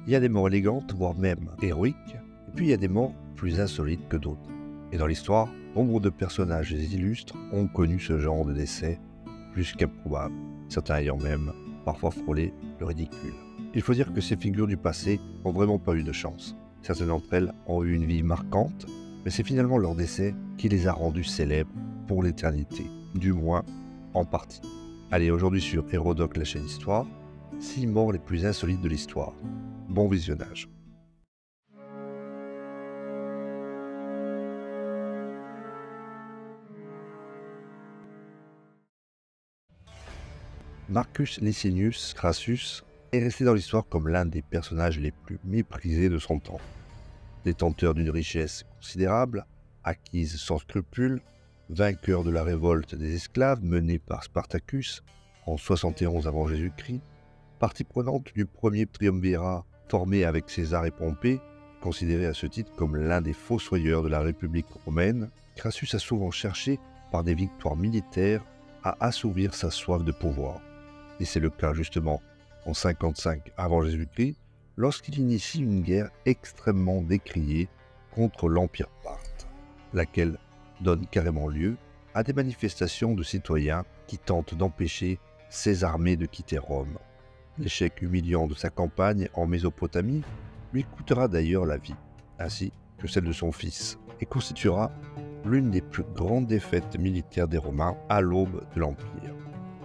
Il y a des morts élégantes, voire même héroïques, et puis il y a des morts plus insolites que d'autres. Et dans l'histoire, nombre de personnages illustres ont connu ce genre de décès plus qu'improbable, certains ayant même parfois frôlé le ridicule. Il faut dire que ces figures du passé n'ont vraiment pas eu de chance. Certaines d'entre elles ont eu une vie marquante, mais c'est finalement leur décès qui les a rendues célèbres pour l'éternité, du moins en partie. Allez, aujourd'hui sur Hérodoc, la chaîne Histoire, 6 morts les plus insolites de l'histoire. Bon visionnage. Marcus Licinius Crassus est resté dans l'histoire comme l'un des personnages les plus méprisés de son temps. Détenteur d'une richesse considérable, acquise sans scrupule, vainqueur de la révolte des esclaves menée par Spartacus en 71 avant Jésus-Christ, partie prenante du premier triumvirat formé avec César et Pompée, considéré à ce titre comme l'un des fossoyeurs de la République romaine, Crassus a souvent cherché, par des victoires militaires, à assouvir sa soif de pouvoir. Et c'est le cas justement en 55 avant Jésus-Christ, lorsqu'il initie une guerre extrêmement décriée contre l'Empire parthe, laquelle donne carrément lieu à des manifestations de citoyens qui tentent d'empêcher ses armées de quitter Rome. L'échec humiliant de sa campagne en Mésopotamie lui coûtera d'ailleurs la vie, ainsi que celle de son fils, et constituera l'une des plus grandes défaites militaires des Romains à l'aube de l'Empire.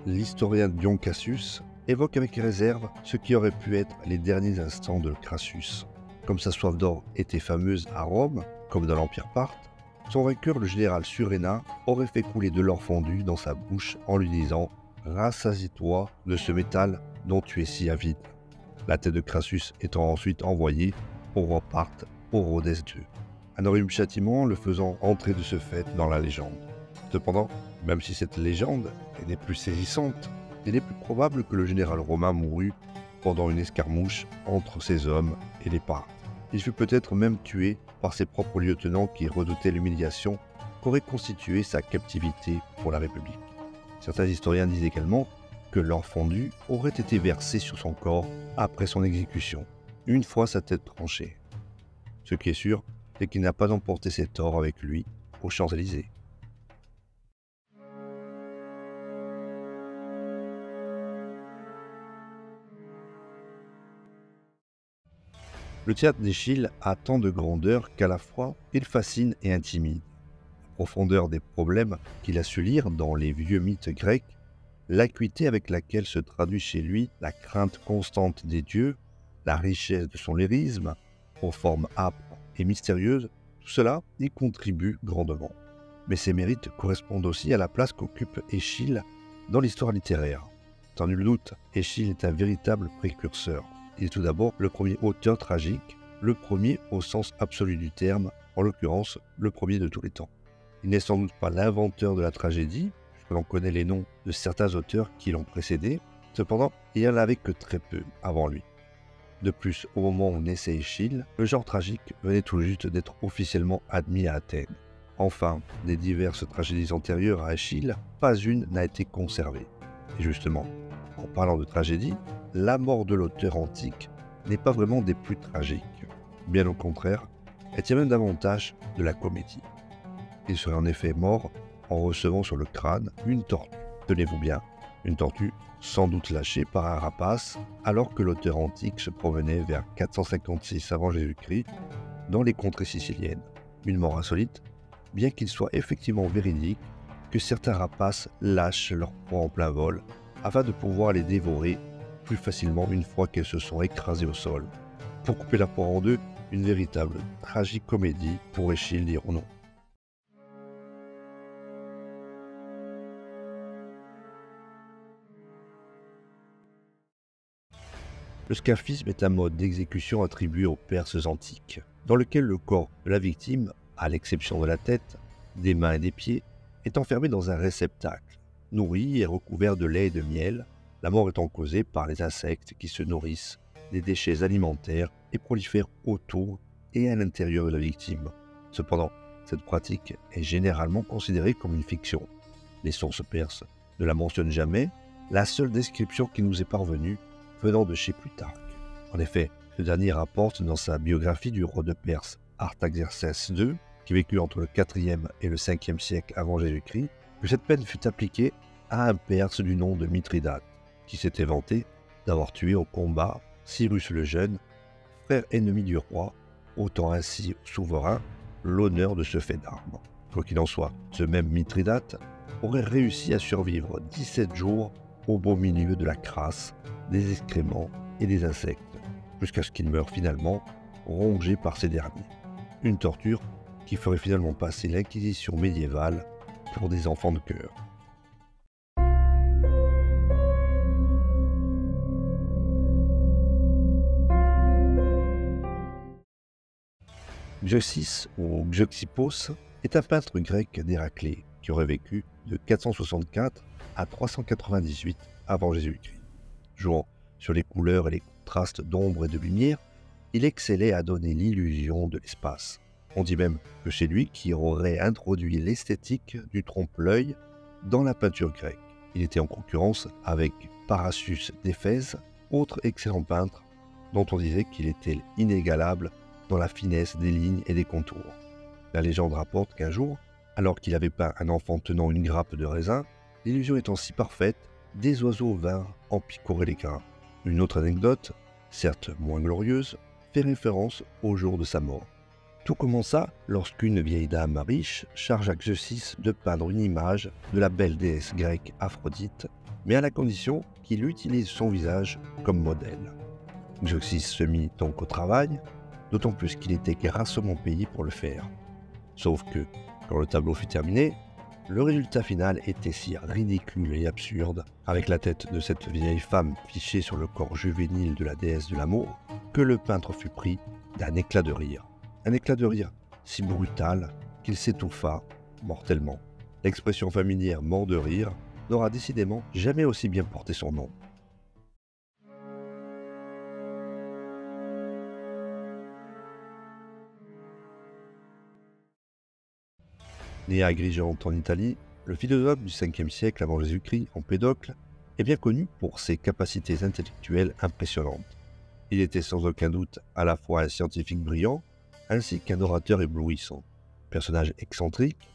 L'historien Dion Cassius évoque avec réserve ce qui aurait pu être les derniers instants de Crassus. Comme sa soif d'or était fameuse à Rome, comme dans l'Empire parthe, son vainqueur, le général Surénin, aurait fait couler de l'or fondu dans sa bouche en lui disant « Rassasie-toi de ce métal dont tu es si avide ». La tête de Crassus étant ensuite envoyée au roi parthe, au Rhodès II. Un horrible châtiment le faisant entrer de ce fait dans la légende. Cependant, même si cette légende n'est plus saisissante, il est plus probable que le général romain mourut pendant une escarmouche entre ses hommes et les Parthes. Il fut peut-être même tué par ses propres lieutenants qui redoutaient l'humiliation qu'aurait constitué sa captivité pour la République. Certains historiens disent également que l'or fondu aurait été versé sur son corps après son exécution, une fois sa tête tranchée. Ce qui est sûr, c'est qu'il n'a pas emporté cet or avec lui aux Champs-Élysées. Le théâtre d'Échille a tant de grandeur qu'à la fois il fascine et intimide. La profondeur des problèmes qu'il a su lire dans les vieux mythes grecs, l'acuité avec laquelle se traduit chez lui la crainte constante des dieux, la richesse de son lyrisme, aux formes âpres et mystérieuses, tout cela y contribue grandement. Mais ses mérites correspondent aussi à la place qu'occupe Échille dans l'histoire littéraire. Sans nul doute, Échille est un véritable précurseur. Il est tout d'abord le premier auteur tragique, le premier au sens absolu du terme, en l'occurrence le premier de tous les temps. Il n'est sans doute pas l'inventeur de la tragédie, puisque l'on connaît les noms de certains auteurs qui l'ont précédé, cependant il n'y en avait que très peu avant lui. De plus, au moment où naissait Échille, le genre tragique venait tout juste d'être officiellement admis à Athènes. Enfin, des diverses tragédies antérieures à Échille, pas une n'a été conservée. Et justement, en parlant de tragédie, la mort de l'auteur antique n'est pas vraiment des plus tragiques. Bien au contraire, elle tient même davantage de la comédie. Il serait en effet mort en recevant sur le crâne une tortue. Tenez-vous bien, une tortue sans doute lâchée par un rapace alors que l'auteur antique se promenait vers 456 avant Jésus-Christ dans les contrées siciliennes. Une mort insolite, bien qu'il soit effectivement véridique que certains rapaces lâchent leur proie en plein vol afin de pouvoir les dévorer plus facilement une fois qu'elles se sont écrasées au sol. Pour couper la poire en deux, une véritable tragicomédie pour Échille, dirons-nous. Le scaphisme est un mode d'exécution attribué aux Perses antiques, dans lequel le corps de la victime, à l'exception de la tête, des mains et des pieds, est enfermé dans un réceptacle, nourri et recouvert de lait et de miel, la mort étant causée par les insectes qui se nourrissent des déchets alimentaires et prolifèrent autour et à l'intérieur de la victime. Cependant, cette pratique est généralement considérée comme une fiction. Les sources perses ne la mentionnent jamais, la seule description qui nous est parvenue venant de chez Plutarque. En effet, Ce dernier rapporte dans sa biographie du roi de Perse Artaxerxès II, qui vécut entre le 4e et le 5e siècle avant Jésus-Christ, que cette peine fut appliquée à un Perse du nom de Mithridate, qui s'était vanté d'avoir tué au combat Cyrus le Jeune, frère ennemi du roi, ôtant ainsi au souverain l'honneur de ce fait d'armes. Quoi qu'il en soit, ce même Mithridate aurait réussi à survivre 17 jours au beau milieu de la crasse, des excréments et des insectes, jusqu'à ce qu'il meure finalement rongé par ces derniers. Une torture qui ferait finalement passer l'Inquisition médiévale pour des enfants de cœur. Xeusis ou Xeuxippos est un peintre grec d'Héraclée qui aurait vécu de 464 à 398 avant Jésus-Christ. Jouant sur les couleurs et les contrastes d'ombre et de lumière, il excellait à donner l'illusion de l'espace. On dit même que c'est lui qui aurait introduit l'esthétique du trompe-l'œil dans la peinture grecque. Il était en concurrence avec Parassus d'Éphèse, autre excellent peintre dont on disait qu'il était inégalable dans la finesse des lignes et des contours. La légende rapporte qu'un jour, alors qu'il avait peint un enfant tenant une grappe de raisin, l'illusion étant si parfaite, des oiseaux vinrent en picorer les grains. Une autre anecdote, certes moins glorieuse, fait référence au jour de sa mort. Tout commença lorsqu'une vieille dame riche chargea Xeusis de peindre une image de la belle déesse grecque Aphrodite, mais à la condition qu'il utilise son visage comme modèle. Xeusis se mit donc au travail, d'autant plus qu'il était grassement payé pour le faire. Sauf que, quand le tableau fut terminé, le résultat final était si ridicule et absurde, avec la tête de cette vieille femme fichée sur le corps juvénile de la déesse de l'amour, que le peintre fut pris d'un éclat de rire. Un éclat de rire si brutal qu'il s'étouffa mortellement. L'expression familière « mort de rire » n'aura décidément jamais aussi bien porté son nom. Né à Agrigente en Italie, le philosophe du 5e siècle avant Jésus-Christ, Empédocle, est bien connu pour ses capacités intellectuelles impressionnantes. Il était sans aucun doute à la fois un scientifique brillant, ainsi qu'un orateur éblouissant. Personnage excentrique,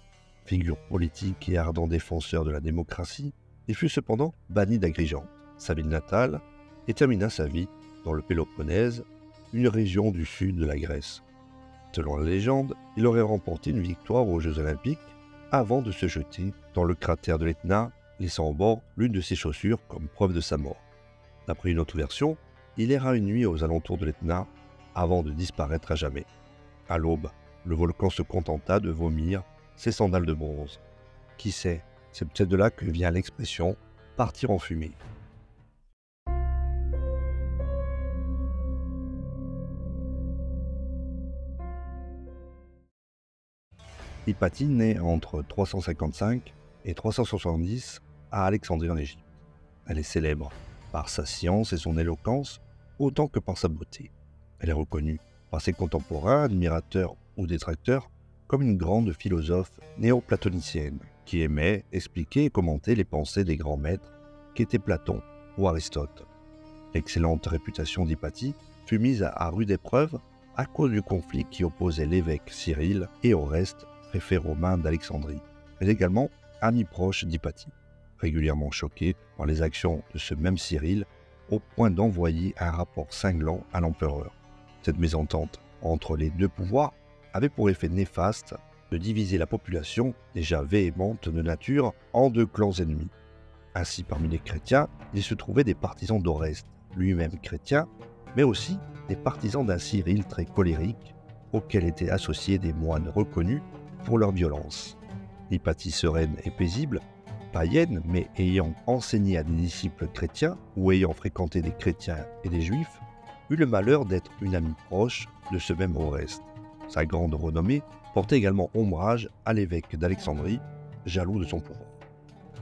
figure politique et ardent défenseur de la démocratie, il fut cependant banni d'Agrigente, sa ville natale, et termina sa vie dans le Péloponnèse, une région du sud de la Grèce. Selon la légende, il aurait remporté une victoire aux Jeux Olympiques avant de se jeter dans le cratère de l'Etna, laissant au bord l'une de ses chaussures comme preuve de sa mort. D'après une autre version, il erra une nuit aux alentours de l'Etna avant de disparaître à jamais. À l'aube, le volcan se contenta de vomir ses sandales de bronze. Qui sait, c'est peut-être de là que vient l'expression « partir en fumée ». Hypatie naît entre 355 et 370 à Alexandrie en Égypte. Elle est célèbre par sa science et son éloquence autant que par sa beauté. Elle est reconnue par ses contemporains, admirateurs ou détracteurs comme une grande philosophe néoplatonicienne qui aimait expliquer et commenter les pensées des grands maîtres qu'étaient Platon ou Aristote. L'excellente réputation d'Hypatie fut mise à rude épreuve à cause du conflit qui opposait l'évêque Cyril et Oreste, préfet romain d'Alexandrie, mais également ami proche d'Hypatie, régulièrement choqué par les actions de ce même Cyril, au point d'envoyer un rapport cinglant à l'empereur. Cette mésentente entre les deux pouvoirs avait pour effet néfaste de diviser la population, déjà véhémente de nature, en deux clans ennemis. Ainsi, parmi les chrétiens, il se trouvait des partisans d'Oreste, lui-même chrétien, mais aussi des partisans d'un Cyril très colérique, auquel étaient associés des moines reconnus pour leur violence. Hypatie sereine et paisible, païenne mais ayant enseigné à des disciples chrétiens ou ayant fréquenté des chrétiens et des juifs, eut le malheur d'être une amie proche de ce même Oreste. Sa grande renommée portait également ombrage à l'évêque d'Alexandrie, jaloux de son pouvoir.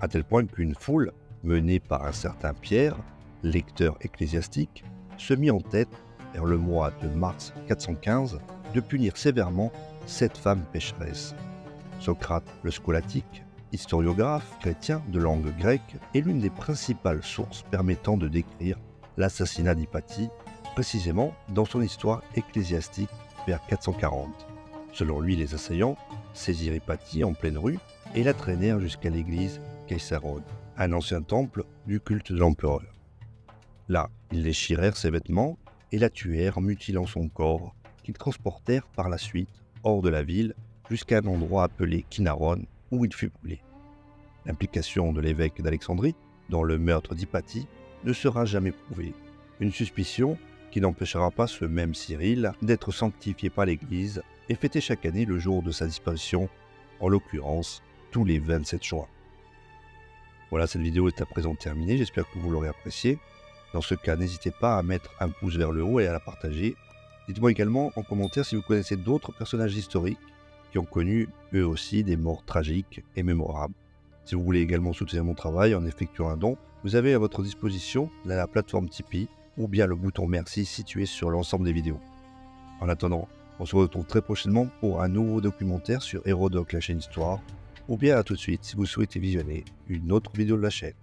À tel point qu'une foule, menée par un certain Pierre, lecteur ecclésiastique, se mit en tête, vers le mois de mars 415, de punir sévèrement cette femme pécheresse. Socrate le Scolastique, historiographe chrétien de langue grecque, est l'une des principales sources permettant de décrire l'assassinat d'Hypatie précisément dans son histoire ecclésiastique vers 440. Selon lui, les assaillants saisirent Hypatie en pleine rue et la traînèrent jusqu'à l'église Caesarone, un ancien temple du culte de l'empereur. Là, ils déchirèrent ses vêtements et la tuèrent, mutilant son corps, qu'ils transportèrent par la suite hors de la ville jusqu'à un endroit appelé Kinaron, où il fut brûlé. L'implication de l'évêque d'Alexandrie dans le meurtre d'Hypatie ne sera jamais prouvée, une suspicion qui n'empêchera pas ce même Cyril d'être sanctifié par l'Église et fêté chaque année le jour de sa disparition, en l'occurrence tous les 27 juin. Voilà, cette vidéo est à présent terminée, j'espère que vous l'aurez appréciée. Dans ce cas, n'hésitez pas à mettre un pouce vers le haut et à la partager. Dites-moi également en commentaire si vous connaissez d'autres personnages historiques qui ont connu eux aussi des morts tragiques et mémorables. Si vous voulez également soutenir mon travail en effectuant un don, vous avez à votre disposition la plateforme Tipeee ou bien le bouton merci situé sur l'ensemble des vidéos. En attendant, on se retrouve très prochainement pour un nouveau documentaire sur Hérodote, la chaîne Histoire, ou bien à tout de suite si vous souhaitez visionner une autre vidéo de la chaîne.